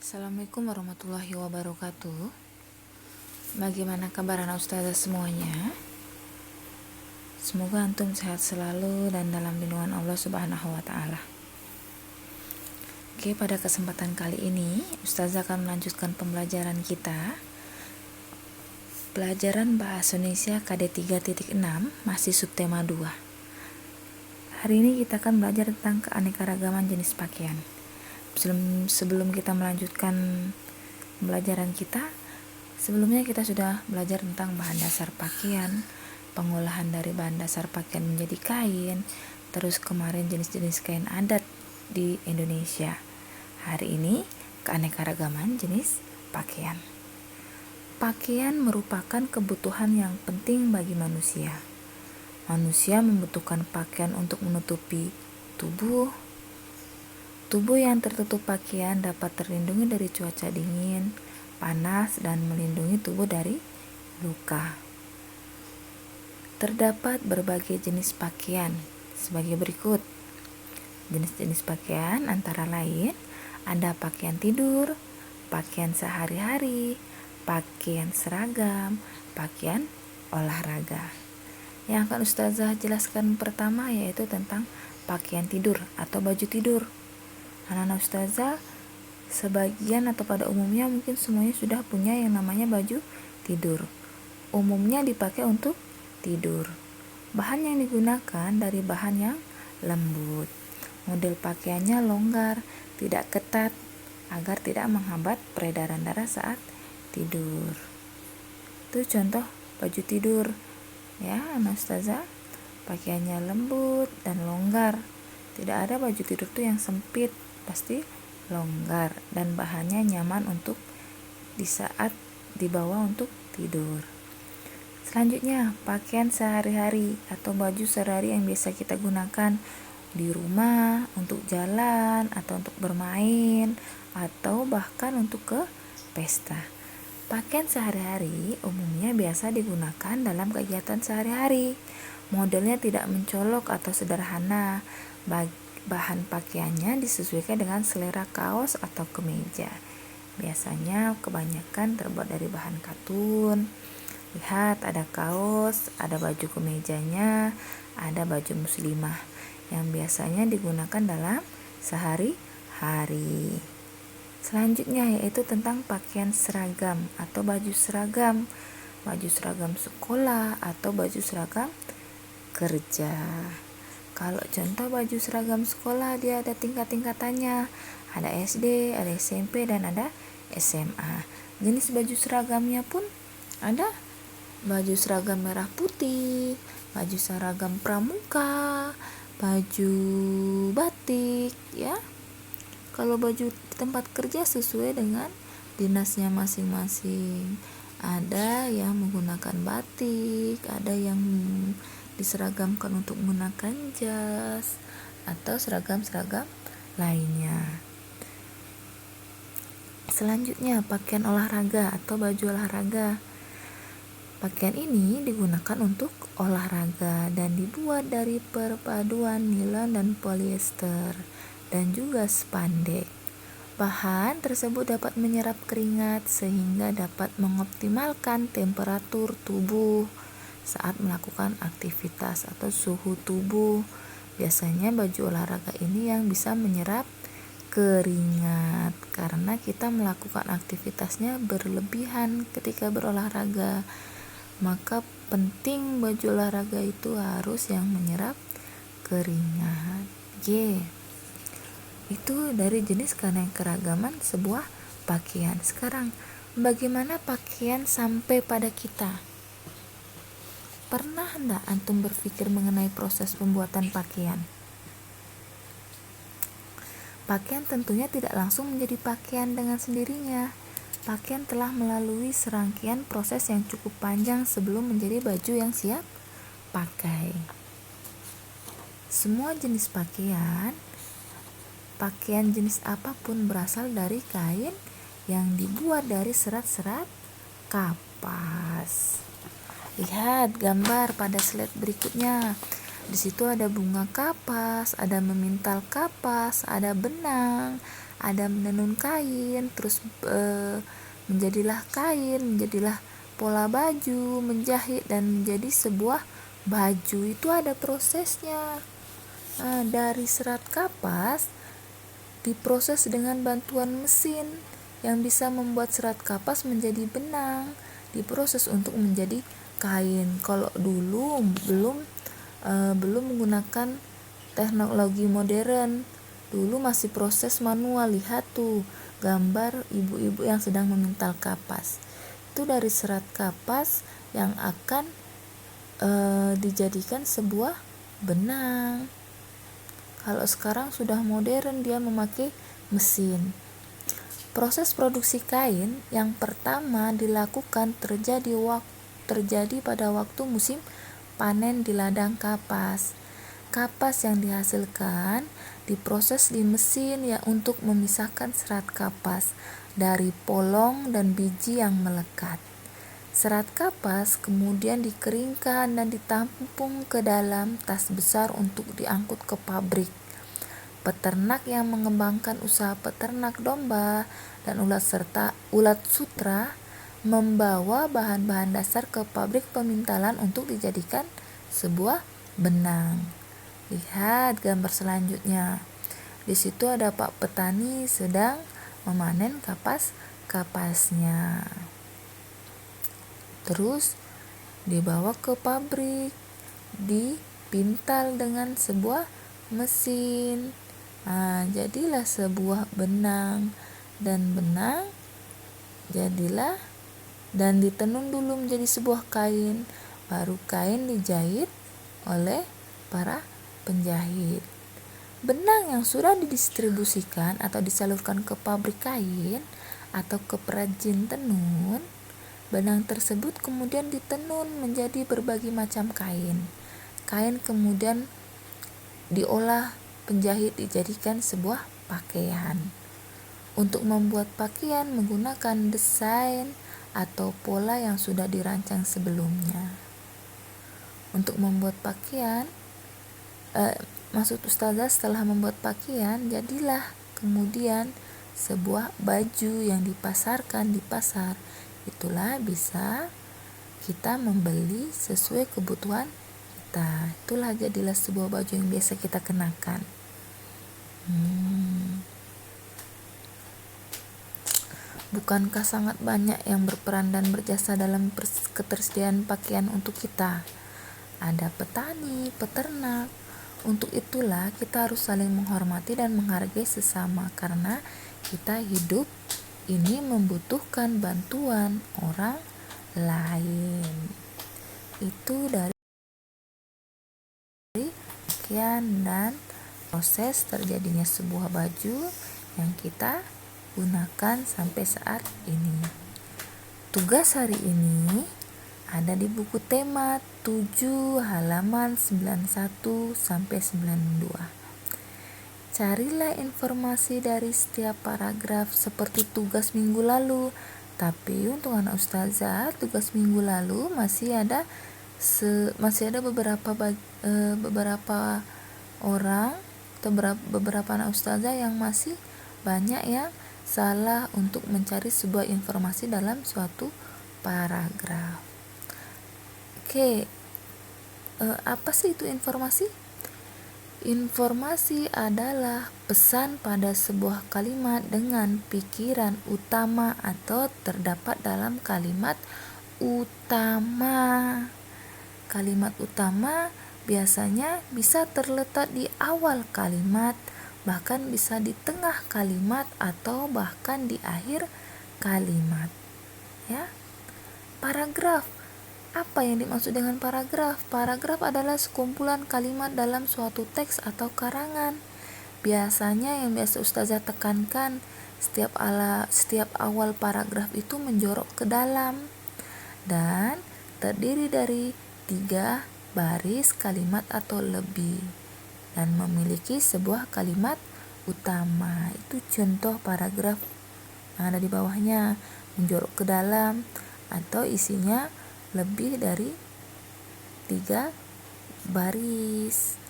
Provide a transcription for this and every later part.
Assalamualaikum warahmatullahi wabarakatuh. Bagaimana kabar anak ustazah semuanya? Semoga antum sehat selalu dan dalam lindungan Allah Subhanahu wa taala. Oke, pada kesempatan kali ini ustazah akan melanjutkan pembelajaran kita. Pelajaran Bahasa Indonesia KD 3.6 masih subtema 2. Hari ini kita akan belajar tentang keanekaragaman jenis pakaian. Sebelum kita melanjutkan pembelajaran kita, sebelumnya kita sudah belajar tentang bahan dasar pakaian, pengolahan dari bahan dasar pakaian menjadi kain, terus kemarin jenis-jenis kain adat di Indonesia. Hari ini keanekaragaman jenis pakaian. Pakaian merupakan kebutuhan yang penting bagi manusia. Manusia membutuhkan pakaian untuk menutupi tubuh. Tubuh yang tertutup pakaian dapat terlindungi dari cuaca dingin, panas, dan melindungi tubuh dari luka. Terdapat berbagai jenis pakaian sebagai berikut. Jenis-jenis pakaian antara lain ada pakaian tidur, pakaian sehari-hari, pakaian seragam, pakaian olahraga. Yang akan ustazah jelaskan pertama yaitu tentang pakaian tidur atau baju tidur. Anak-anak ustazah sebagian atau pada umumnya mungkin semuanya sudah punya yang namanya baju tidur. Umumnya dipakai untuk tidur. Bahan yang digunakan dari bahan yang lembut. Model pakaiannya longgar, tidak ketat agar tidak menghambat peredaran darah saat tidur. Itu contoh baju tidur. Ya, anak ustazah, pakaiannya lembut dan longgar. Tidak ada baju tidur tuh yang sempit, pasti longgar dan bahannya nyaman untuk di saat dibawa untuk tidur. Selanjutnya, pakaian sehari-hari atau baju sehari-hari yang biasa kita gunakan di rumah, untuk jalan atau untuk bermain atau bahkan untuk ke pesta. Pakaian sehari-hari umumnya biasa digunakan dalam kegiatan sehari-hari. Modelnya tidak mencolok atau sederhana. Bahan pakaiannya disesuaikan dengan selera kaos atau kemeja. Biasanya kebanyakan terbuat dari bahan katun. Lihat, ada kaos, ada baju kemejanya, ada baju muslimah yang biasanya digunakan dalam sehari-hari. Selanjutnya yaitu tentang pakaian seragam atau baju seragam. Baju seragam sekolah atau baju seragam kerja. Kalau contoh baju seragam sekolah dia ada tingkat-tingkatannya. Ada SD, ada SMP, dan ada SMA. Jenis baju seragamnya pun ada baju seragam merah putih, baju seragam pramuka, baju batik, ya. Kalau baju di tempat kerja sesuai dengan dinasnya masing-masing. Ada yang menggunakan batik, ada yang diseragamkan untuk menggunakan jas atau seragam-seragam lainnya. Selanjutnya, pakaian olahraga atau baju olahraga. Pakaian ini digunakan untuk olahraga dan dibuat dari perpaduan nilon dan polyester dan juga spandek. Bahan tersebut dapat menyerap keringat sehingga dapat mengoptimalkan temperatur tubuh saat melakukan aktivitas atau suhu tubuh. Biasanya baju olahraga ini yang bisa menyerap keringat karena kita melakukan aktivitasnya berlebihan ketika berolahraga. Maka penting baju olahraga itu harus yang menyerap keringat. Itu dari jenis keanekaragaman sebuah pakaian. Sekarang, bagaimana pakaian sampai pada kita? Pernah enggak antum berpikir mengenai proses pembuatan pakaian? Pakaian tentunya tidak langsung menjadi pakaian dengan sendirinya. Pakaian telah melalui serangkaian proses yang cukup panjang sebelum menjadi baju yang siap pakai. Semua jenis pakaian jenis apapun berasal dari kain yang dibuat dari serat-serat kapas. Lihat gambar pada slide berikutnya. Di situ ada bunga kapas, ada memintal kapas, ada benang, ada menenun kain, terus menjadilah kain, menjadilah pola baju, menjahit dan menjadi sebuah baju. Itu ada prosesnya. Dari serat kapas diproses dengan bantuan mesin yang bisa membuat serat kapas menjadi benang, diproses untuk menjadi kain. Kalau dulu belum menggunakan teknologi modern, dulu masih proses manual. Lihat tuh gambar ibu-ibu yang sedang memintal kapas. Itu dari serat kapas yang akan dijadikan sebuah benang. Kalau sekarang sudah modern, dia memakai mesin. Proses produksi kain yang pertama dilakukan terjadi pada waktu musim panen di ladang kapas. Kapas yang dihasilkan diproses di mesin untuk memisahkan serat kapas dari polong dan biji yang melekat. Serat kapas kemudian dikeringkan dan ditampung ke dalam tas besar untuk diangkut ke pabrik. Peternak yang mengembangkan usaha peternak domba dan ulat sutra membawa bahan-bahan dasar ke pabrik pemintalan untuk dijadikan sebuah benang. Lihat gambar selanjutnya. Di situ ada Pak petani sedang memanen kapasnya. Terus dibawa ke pabrik, dipintal dengan sebuah mesin. Jadilah sebuah benang, dan benang jadilah dan ditenun dulu menjadi sebuah kain, baru kain dijahit oleh para penjahit. Benang yang sudah didistribusikan atau disalurkan ke pabrik kain atau ke perajin tenun, benang tersebut kemudian ditenun menjadi berbagai macam kain. Kain kemudian diolah penjahit dijadikan sebuah pakaian. Untuk membuat pakaian menggunakan desain atau pola yang sudah dirancang sebelumnya. Untuk membuat pakaian, maksud Ustazah setelah membuat pakaian, jadilah kemudian sebuah baju yang dipasarkan di pasar. Itulah bisa kita membeli sesuai kebutuhan kita. Itulah jadilah sebuah baju yang biasa kita kenakan. Bukankah sangat banyak yang berperan dan berjasa dalam ketersediaan pakaian untuk kita? Ada petani, peternak. Untuk itulah kita harus saling menghormati dan menghargai sesama, karena kita hidup ini membutuhkan bantuan orang lain. Itu dari pakaian dan proses terjadinya sebuah baju yang kita gunakan sampai saat ini. Tugas hari ini ada di buku tema 7 halaman 91 sampai 92. Carilah informasi dari setiap paragraf seperti tugas minggu lalu. Tapi untuk anak ustazah, tugas minggu lalu masih ada beberapa orang atau beberapa anak ustazah yang masih banyak yang salah untuk mencari sebuah informasi dalam suatu paragraf. Oke, apa sih itu informasi? Informasi adalah pesan pada sebuah kalimat dengan pikiran utama atau terdapat dalam kalimat utama. Kalimat utama biasanya bisa terletak di awal kalimat, bahkan bisa di tengah kalimat atau bahkan di akhir kalimat. Ya. Paragraf. Apa yang dimaksud dengan paragraf? Paragraf adalah sekumpulan kalimat dalam suatu teks atau karangan. Biasanya yang biasa ustazah tekankan, setiap awal paragraf itu menjorok ke dalam dan terdiri dari 3 baris kalimat atau lebih dan memiliki sebuah kalimat utama. Itu contoh paragraf yang ada di bawahnya, menjorok ke dalam atau isinya lebih dari 3 baris.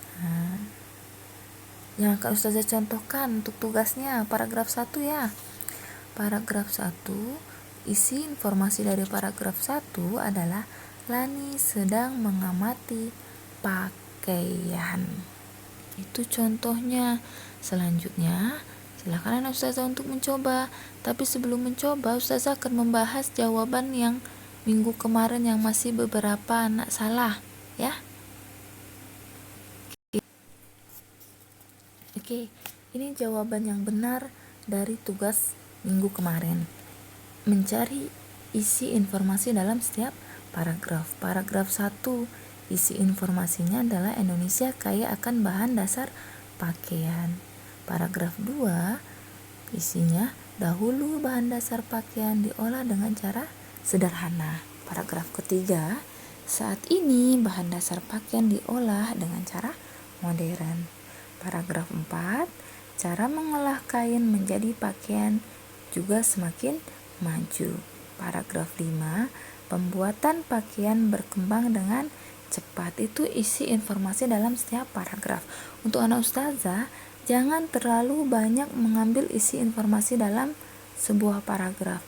yang akan Ustazah contohkan untuk tugasnya paragraf 1 ya. Paragraf 1, isi informasi dari paragraf 1 adalah Lani sedang mengamati pakaian. Itu contohnya. Selanjutnya, silakan anak Ustazah untuk mencoba. Tapi sebelum mencoba, Ustazah akan membahas jawaban yang minggu kemarin yang masih beberapa anak salah, ya. Oke, ini jawaban yang benar dari tugas minggu kemarin. Mencari isi informasi dalam setiap paragraf. Paragraf 1, isi informasinya adalah Indonesia kaya akan bahan dasar pakaian. Paragraf 2, isinya dahulu bahan dasar pakaian diolah dengan cara sederhana. Paragraf ketiga, saat ini bahan dasar pakaian diolah dengan cara modern. Paragraf 4, cara mengolah kain menjadi pakaian juga semakin maju. Paragraf 5, pembuatan pakaian berkembang dengan cepat. Itu isi informasi dalam setiap paragraf. Untuk anak Ustazah, jangan terlalu banyak mengambil isi informasi dalam sebuah paragraf.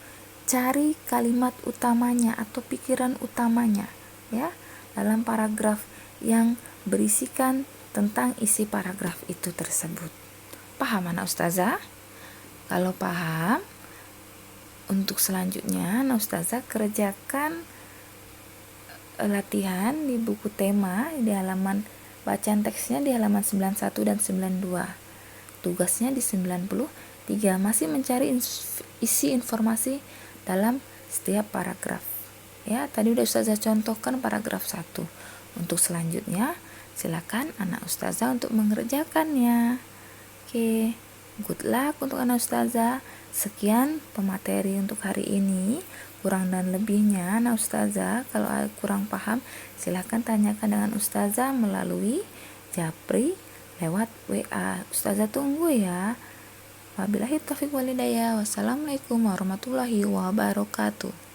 Cari kalimat utamanya atau pikiran utamanya ya dalam paragraf yang berisikan tentang isi paragraf itu tersebut. Paham anak Ustazah? Kalau paham, untuk selanjutnya anak Ustazah kerjakan latihan di buku tema di halaman bacaan teksnya di halaman 91 dan 92. Tugasnya di 93, masih mencari isi informasi dalam setiap paragraf. Ya, tadi udah Ustazah contohkan paragraf 1. Untuk selanjutnya, silakan anak Ustazah untuk mengerjakannya. Oke, good luck untuk anak Ustazah. Sekian pemateri untuk hari ini. Kurang dan lebihnya anak Ustazah, kalau kurang paham silakan tanyakan dengan Ustazah melalui Japri lewat WA. Ustazah tunggu ya. Wabillahi taufiq walhidayah. Wassalamualaikum warahmatullahi wabarakatuh.